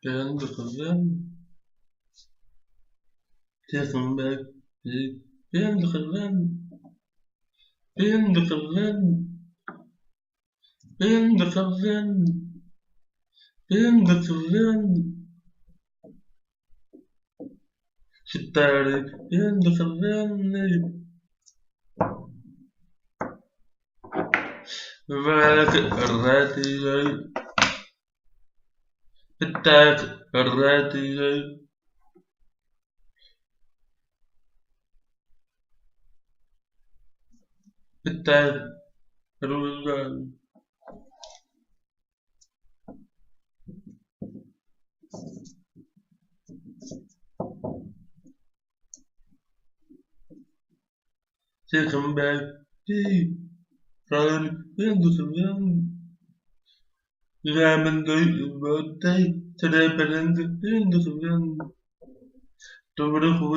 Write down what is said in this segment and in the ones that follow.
And the Kavan, Taken back, and the Kavan, and the Kavan, and the Kavan, and the Kavan, cztery, and the Kavan, wilk, ready, ptak, ready, ptak, rulal, taken back, run, and the Kavan, lemon, birthday, celebrant, and the Kavan. Tobacco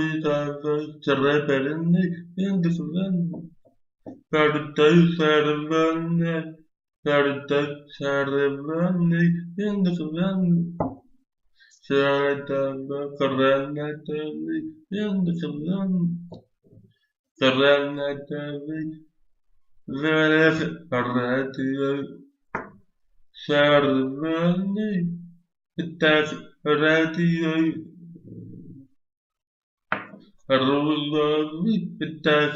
cerebellum in the Savannah. Paradise Savannah. Paradise Savannah in the Savannah. Saratava Karanatavi in the Savannah. Karanatavi. Velek Paratia. Savannah. Attack Radio. Rule attack.